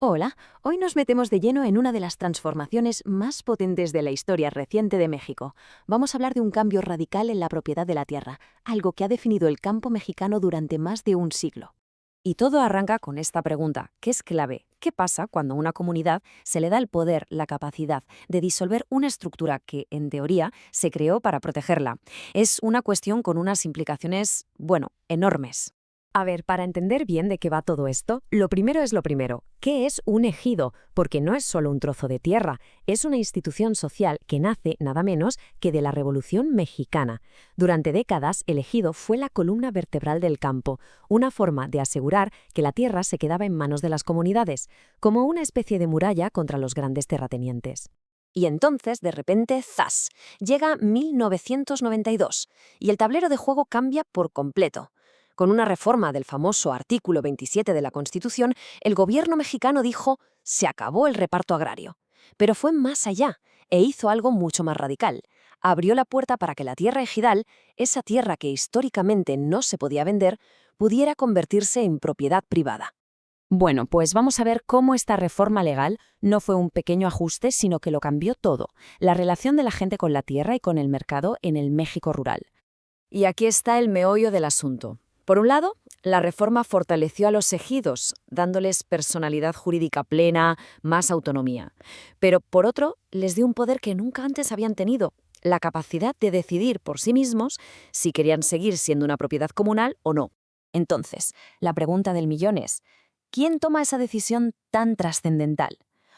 Hola, hoy nos metemos de lleno en una de las transformaciones más potentes de la historia reciente de México. Vamos a hablar de un cambio radical en la propiedad de la tierra, algo que ha definido el campo mexicano durante más de un siglo. Y todo arranca con esta pregunta, que es clave. ¿Qué pasa cuando a una comunidad se le da el poder, la capacidad de disolver una estructura que, en teoría, se creó para protegerla? Es una cuestión con unas implicaciones, bueno, enormes. A ver, para entender bien de qué va todo esto, lo primero es lo primero. ¿Qué es un ejido? Porque no es solo un trozo de tierra, es una institución social que nace nada menos que de la Revolución Mexicana. Durante décadas, el ejido fue la columna vertebral del campo, una forma de asegurar que la tierra se quedaba en manos de las comunidades, como una especie de muralla contra los grandes terratenientes. Y entonces, de repente, ¡zas! Llega 1992 y el tablero de juego cambia por completo. Con una reforma del famoso artículo 27 de la Constitución, el gobierno mexicano dijo, se acabó el reparto agrario. Pero fue más allá e hizo algo mucho más radical. Abrió la puerta para que la tierra ejidal, esa tierra que históricamente no se podía vender, pudiera convertirse en propiedad privada. Bueno, pues vamos a ver cómo esta reforma legal no fue un pequeño ajuste, sino que lo cambió todo, la relación de la gente con la tierra y con el mercado en el México rural. Y aquí está el meollo del asunto. Por un lado, la reforma fortaleció a los ejidos, dándoles personalidad jurídica plena, más autonomía. Pero por otro, les dio un poder que nunca antes habían tenido, la capacidad de decidir por sí mismos si querían seguir siendo una propiedad comunal o no. Entonces, la pregunta del millón es, ¿quién toma esa decisión tan trascendental?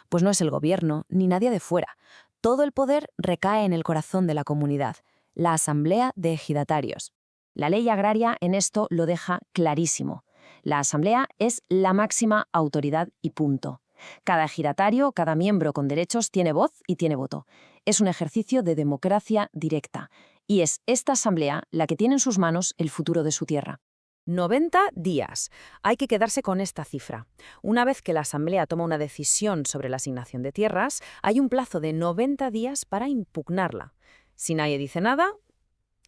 Pues no es el gobierno, ni nadie de fuera. Todo el poder recae en el corazón de la comunidad, la Asamblea de Ejidatarios. La ley agraria en esto lo deja clarísimo. La Asamblea es la máxima autoridad y punto. Cada ejidatario, cada miembro con derechos tiene voz y tiene voto. Es un ejercicio de democracia directa. Y es esta Asamblea la que tiene en sus manos el futuro de su tierra. 90 días. Hay que quedarse con esta cifra. Una vez que la Asamblea toma una decisión sobre la asignación de tierras, hay un plazo de 90 días para impugnarla. Si nadie dice nada,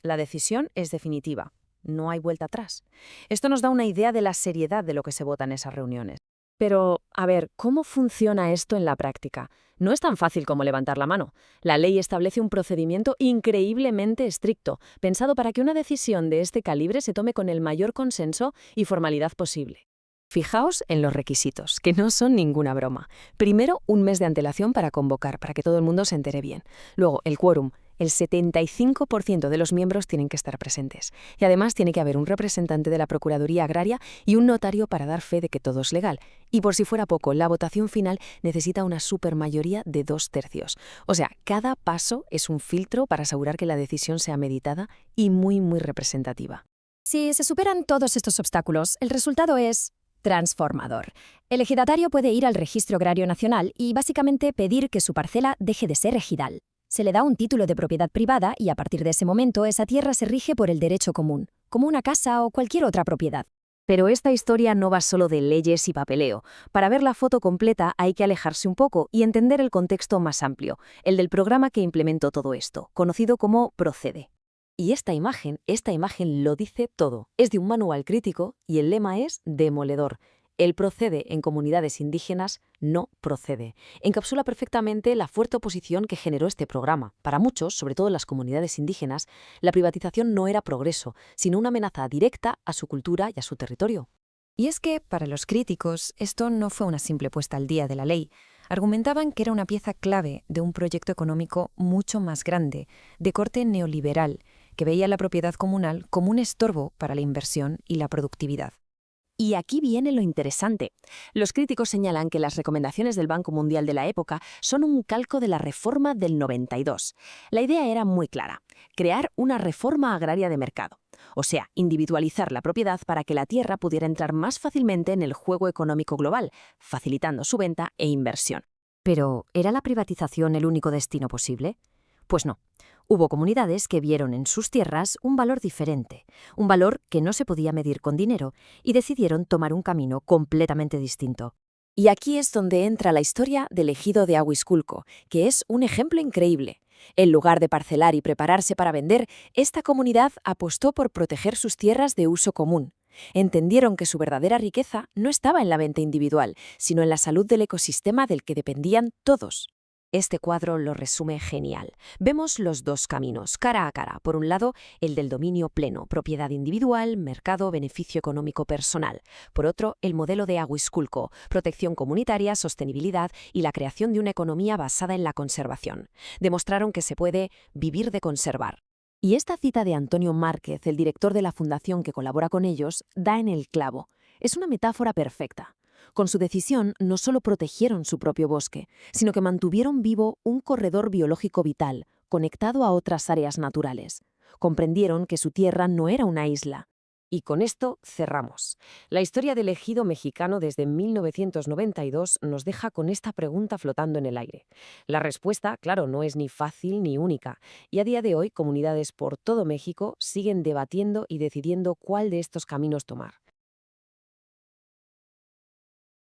la decisión es definitiva. No hay vuelta atrás. Esto nos da una idea de la seriedad de lo que se vota en esas reuniones. Pero, a ver, ¿cómo funciona esto en la práctica? No es tan fácil como levantar la mano. La ley establece un procedimiento increíblemente estricto, pensado para que una decisión de este calibre se tome con el mayor consenso y formalidad posible. Fijaos en los requisitos, que no son ninguna broma. Primero, un mes de antelación para convocar, para que todo el mundo se entere bien. Luego, el quórum. El 75% de los miembros tienen que estar presentes. Y además tiene que haber un representante de la Procuraduría Agraria y un notario para dar fe de que todo es legal. Y por si fuera poco, la votación final necesita una supermayoría de 2/3. O sea, cada paso es un filtro para asegurar que la decisión sea meditada y muy, muy representativa. Si se superan todos estos obstáculos, el resultado es transformador. El ejidatario puede ir al Registro Agrario Nacional y básicamente pedir que su parcela deje de ser ejidal. Se le da un título de propiedad privada y a partir de ese momento esa tierra se rige por el derecho común, como una casa o cualquier otra propiedad. Pero esta historia no va solo de leyes y papeleo. Para ver la foto completa hay que alejarse un poco y entender el contexto más amplio, el del programa que implementó todo esto, conocido como Procede. Y esta imagen lo dice todo. Es de un manual crítico y el lema es demoledor. El procede en comunidades indígenas no procede. Encapsula perfectamente la fuerte oposición que generó este programa. Para muchos, sobre todo en las comunidades indígenas, la privatización no era progreso, sino una amenaza directa a su cultura y a su territorio. Y es que, para los críticos, esto no fue una simple puesta al día de la ley. Argumentaban que era una pieza clave de un proyecto económico mucho más grande, de corte neoliberal, que veía la propiedad comunal como un estorbo para la inversión y la productividad. Y aquí viene lo interesante. Los críticos señalan que las recomendaciones del Banco Mundial de la época son un calco de la reforma del 92. La idea era muy clara, crear una reforma agraria de mercado, o sea, individualizar la propiedad para que la tierra pudiera entrar más fácilmente en el juego económico global, facilitando su venta e inversión. Pero, ¿era la privatización el único destino posible? Pues no. Hubo comunidades que vieron en sus tierras un valor diferente, un valor que no se podía medir con dinero, y decidieron tomar un camino completamente distinto. Y aquí es donde entra la historia del ejido de Ahuizculco, que es un ejemplo increíble. En lugar de parcelar y prepararse para vender, esta comunidad apostó por proteger sus tierras de uso común. Entendieron que su verdadera riqueza no estaba en la venta individual, sino en la salud del ecosistema del que dependían todos. Este cuadro lo resume genial. Vemos los dos caminos, cara a cara. Por un lado, el del dominio pleno, propiedad individual, mercado, beneficio económico personal. Por otro, el modelo de Aguisculco, protección comunitaria, sostenibilidad y la creación de una economía basada en la conservación. Demostraron que se puede vivir de conservar. Y esta cita de Antonio Márquez, el director de la fundación que colabora con ellos, da en el clavo. Es una metáfora perfecta. Con su decisión no solo protegieron su propio bosque, sino que mantuvieron vivo un corredor biológico vital, conectado a otras áreas naturales. Comprendieron que su tierra no era una isla. Y con esto cerramos. La historia del ejido mexicano desde 1992 nos deja con esta pregunta flotando en el aire. La respuesta, claro, no es ni fácil ni única, y a día de hoy comunidades por todo México siguen debatiendo y decidiendo cuál de estos caminos tomar.